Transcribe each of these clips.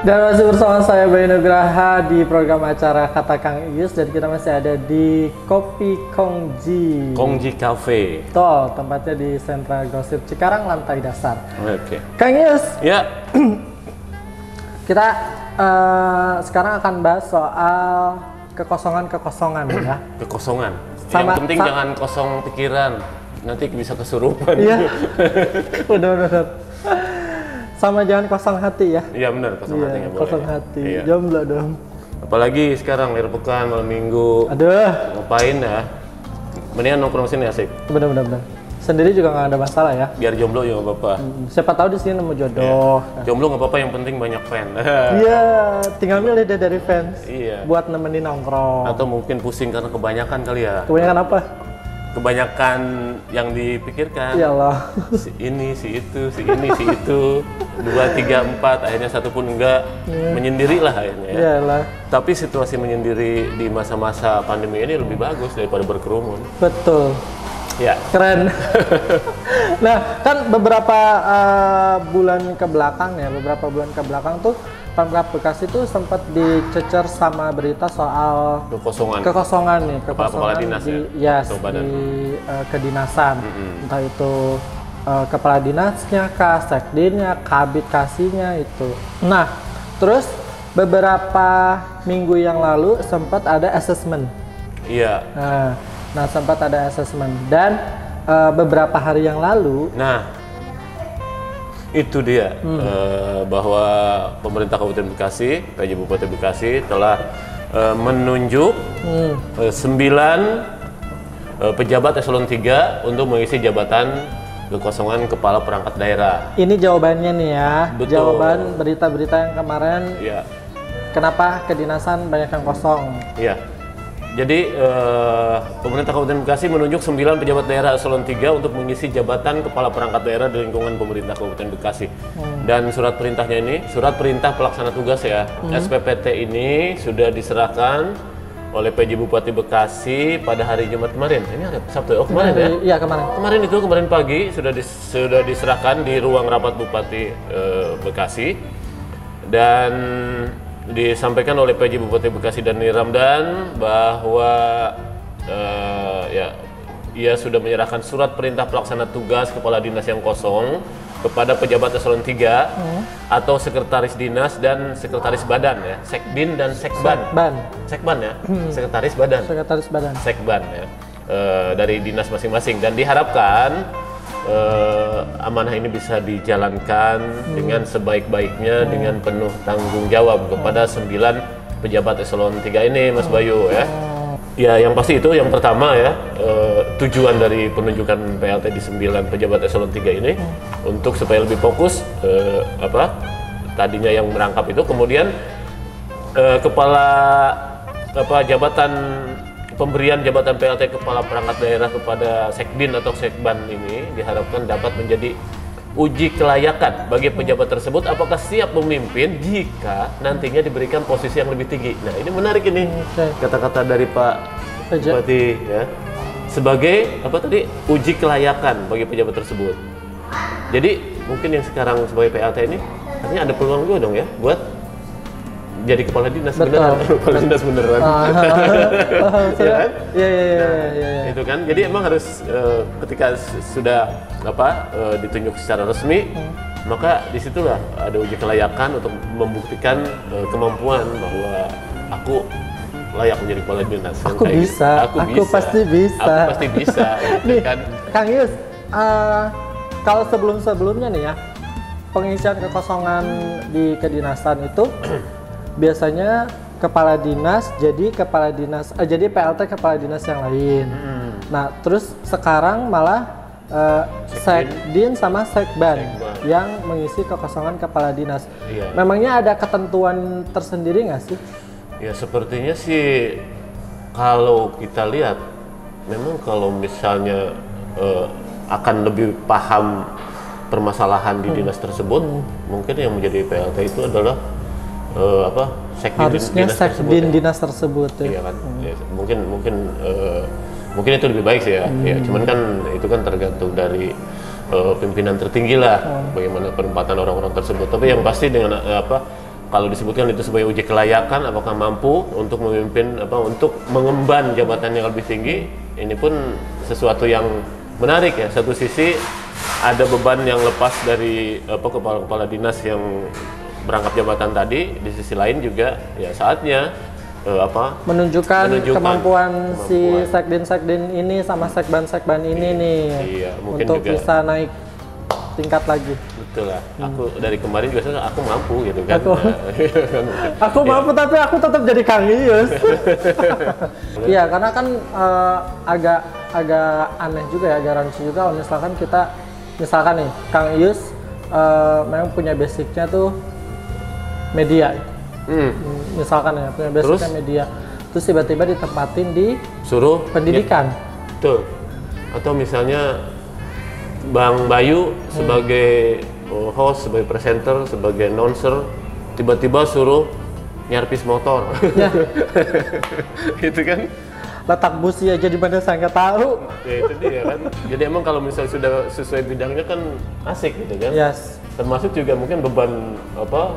Dan masih bersama saya Bayu Nugraha di program acara Kata Kang Ius, dan kita masih ada di Kopi Kongji. Kongji Cafe. Betul, tempatnya di Sentra Grosir Cikarang, lantai dasar. Oke. Kang Ius, Ya. kita sekarang akan bahas soal kekosongan-kekosongan ya. Kekosongan. Sama- Yang penting jangan kosong pikiran. Nanti bisa kesurupan. Iya. Udah. Sama jangan kosong hati ya. Iya benar, kosong hati nggak boleh. Kosong hati. Iya. Jomblo dong. Apalagi sekarang akhir pekan, malam minggu. Aduh, Ngapain ya? Mendingan nongkrong sini asik. bener. Sendiri juga nggak ada masalah ya. Biar jomblo ya nggak apa-apa. Siapa tahu di sini nemu jodoh. Jomblo nggak apa-apa, yang penting banyak fan. Iya, tinggal milih deh dari fans. Iya. Buat nemenin nongkrong. Atau mungkin pusing karena kebanyakan kali ya. Kebanyakan apa? Kebanyakan yang dipikirkan. Iyalah. Si ini, si itu, si ini, si itu. 2, 3, 4, akhirnya satu pun enggak. Menyendiri lah akhirnya ya. Iyalah. Tapi situasi menyendiri di masa-masa pandemi ini lebih bagus daripada berkerumun. Betul. Ya. Keren. Nah, kan beberapa bulan ke belakang tuh Pemkab Bekasi tuh sempat dicecer sama berita soal kekosongan Kepala dinas di, ya? yes, Atau badan. di kedinasan. Entah itu kepala dinasnya kah, sekdinnya, kabid kasihnya itu. Nah, terus beberapa minggu yang lalu sempat ada assessment. Iya. Nah, sempat ada assessment, dan beberapa hari yang lalu. Nah, itu dia bahwa pemerintah Kabupaten Bekasi, PJ Bupati Bekasi telah menunjuk 9 pejabat eselon 3 untuk mengisi jabatan kekosongan kepala perangkat daerah. Ini jawabannya nih ya. Betul. Jawaban berita-berita yang kemarin. Iya. Kenapa kedinasan banyak yang kosong? Iya. Jadi pemerintah Kabupaten Bekasi menunjuk 9 pejabat daerah eselon 3 untuk mengisi jabatan kepala perangkat daerah di lingkungan pemerintah Kabupaten Bekasi. Dan surat perintahnya ini, surat perintah pelaksana tugas ya, SPPT ini sudah diserahkan oleh PJ Bupati Bekasi pada hari Jumat kemarin. Ini hari Sabtu ya? Kemarin ya? Iya, kemarin. Kemarin pagi sudah diserahkan di ruang rapat Bupati Bekasi, dan disampaikan oleh PJ Bupati Bekasi Dani Ramdan bahwa ia sudah menyerahkan surat perintah pelaksana tugas kepala dinas yang kosong kepada pejabat eselon 3 atau sekretaris dinas dan sekretaris badan ya, sekdin dan sekban. Sekban ya, sekretaris badan. Sekban ya, dari dinas masing-masing, dan diharapkan amanah ini bisa dijalankan dengan sebaik-baiknya dengan penuh tanggung jawab kepada 9 pejabat eselon 3 ini, Mas Bayu ya. Ya, yang pasti itu yang pertama ya, tujuan dari penunjukan PLT di 9 pejabat eselon 3 ini untuk supaya lebih fokus tadinya yang merangkap itu, kemudian jabatan pemberian jabatan PLT kepala perangkat daerah kepada sekdin atau sekban ini diharapkan dapat menjadi uji kelayakan bagi pejabat tersebut apakah siap memimpin jika nantinya diberikan posisi yang lebih tinggi. Nah, ini menarik ini kata-kata dari Pak Bupati ya, sebagai uji kelayakan bagi pejabat tersebut. Jadi mungkin yang sekarang sebagai PLT ini artinya ada peluang juga dong ya buat jadi kepala dinas beneran. Kepala dinas beneran. Ya kan? Iya. Itu kan. Jadi emang harus ketika sudah ditunjuk secara resmi, maka disitulah ada uji kelayakan untuk membuktikan kemampuan bahwa aku layak menjadi kepala dinas. Aku bisa. Aku pasti bisa. Gitu kan. Kang Yus, kalau sebelum-sebelumnya nih ya, pengisian kekosongan di kedinasan itu biasanya kepala dinas jadi PLT kepala dinas yang lain. Nah, terus sekarang malah sekdin sama sekban yang mengisi kekosongan kepala dinas. Iya. Memangnya ada ketentuan tersendiri nggak sih? Ya, sepertinya sih kalau kita lihat, memang kalau misalnya akan lebih paham permasalahan di dinas tersebut, mungkin yang menjadi PLT itu adalah harusnya sekdin dinas tersebut ya. Iya kan. Ya, mungkin itu lebih baik sih ya. Ya, cuman kan itu kan tergantung dari pimpinan tertinggi lah, bagaimana penempatan orang-orang tersebut. Tapi yang pasti dengan kalau disebutkan itu sebagai uji kelayakan, apakah mampu untuk memimpin untuk mengemban jabatan yang lebih tinggi. Ini pun sesuatu yang menarik ya. Satu sisi ada beban yang lepas dari kepala-kepala dinas yang berangkat jabatan tadi, di sisi lain juga ya saatnya menunjukkan kemampuan si sekdin ini sama sekban ini nih, mungkin untuk juga bisa naik tingkat lagi. Betul lah. Aku dari kemarin juga aku mampu gitu kan. Aku mampu tapi aku tetap jadi Kang Ius. Iya, karena kan agak aneh juga ya, agak rancu juga kalau misalkan nih Kang Ius memang punya basicnya tuh media. Misalkan ya punya basicnya media, terus tiba-tiba ditempatin di suruh pendidikan. Betul. Atau misalnya Bang Bayu sebagai host, sebagai presenter, sebagai announcer, tiba-tiba suruh nyarpis motor. Ya. Gitu kan? Letak busi aja di mana saya nggak tahu. Ya itu dia kan. Jadi emang kalau misalnya sudah sesuai bidangnya kan asik gitu kan. Yes. Termasuk juga mungkin beban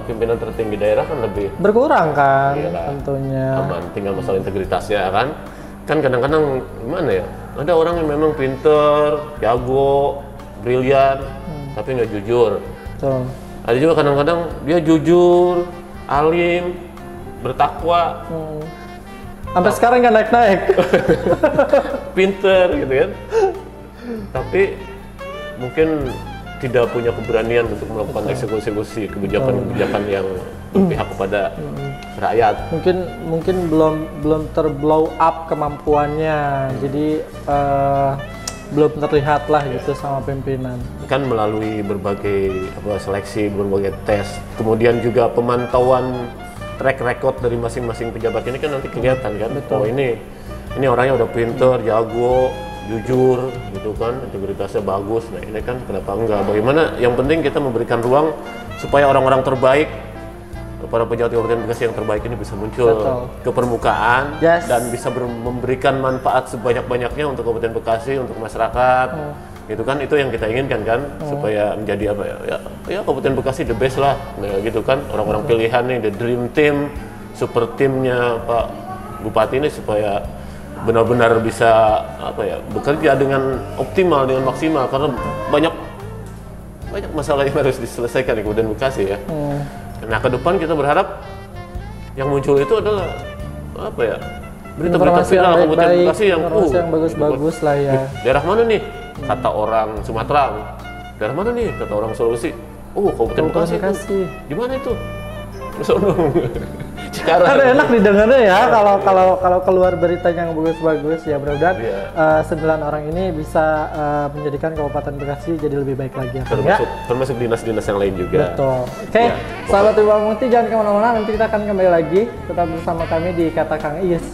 pimpinan tertinggi daerah kan lebih berkurang kan. Iyalah, tentunya. Aman, tinggal masalah integritasnya kan. Kan kadang-kadang gimana ya? Ada orang yang memang pinter, jago, brilian, tapi nggak jujur. Betul. Ada juga kadang-kadang dia jujur, alim, bertakwa. Sampai sekarang nggak naik-naik. Pinter gitu kan. Tapi mungkin tidak punya keberanian untuk melakukan eksekusi kebijakan-kebijakan yang berpihak kepada rakyat. Mungkin belum terblow up kemampuannya. Jadi belum terlihat lah gitu sama pimpinan. Kan melalui berbagai seleksi, berbagai tes, kemudian juga pemantauan track record dari masing-masing pejabat ini kan nanti kelihatan kan. Betul. Oh ini orangnya udah pinter, jago, jujur gitu kan, integritasnya bagus. Nah ini kan kenapa enggak? Bagaimana? Yang penting kita memberikan ruang supaya orang-orang terbaik, para pejabat Kabupaten Bekasi yang terbaik ini bisa muncul ke permukaan. Yes. Dan bisa memberikan manfaat sebanyak-banyaknya untuk Kabupaten Bekasi, untuk masyarakat. Gitu kan, itu yang kita inginkan kan, supaya menjadi ya Kabupaten Bekasi the best lah. Nah gitu kan, orang-orang pilihan nih, the dream team, super timnya Pak Bupati ini supaya benar-benar bisa bekerja dengan optimal, dengan maksimal, karena banyak masalah yang harus diselesaikan di Kabupaten Bekasi ya. Nah ke depan kita berharap yang muncul itu adalah berita-berita viral Kabupaten Bekasi yang bagus-bagus lah ya. Daerah mana nih? Kata orang Sumatera. Daerah mana nih? Kata orang Sulawesi. Kabupaten Bekasi. Di mana itu? Cikarang. Kan enak didengarnya ya kalau keluar berita yang bagus-bagus ya, mudah-mudahan 9 orang ini bisa menjadikan Kabupaten Bekasi jadi lebih baik lagi ya. Termasuk dinas-dinas yang lain juga. Betul. Oke, sahabat Ibu Mukti, jangan kemana-mana, nanti kita akan kembali lagi tetap bersama kami di Kata Kang Ius.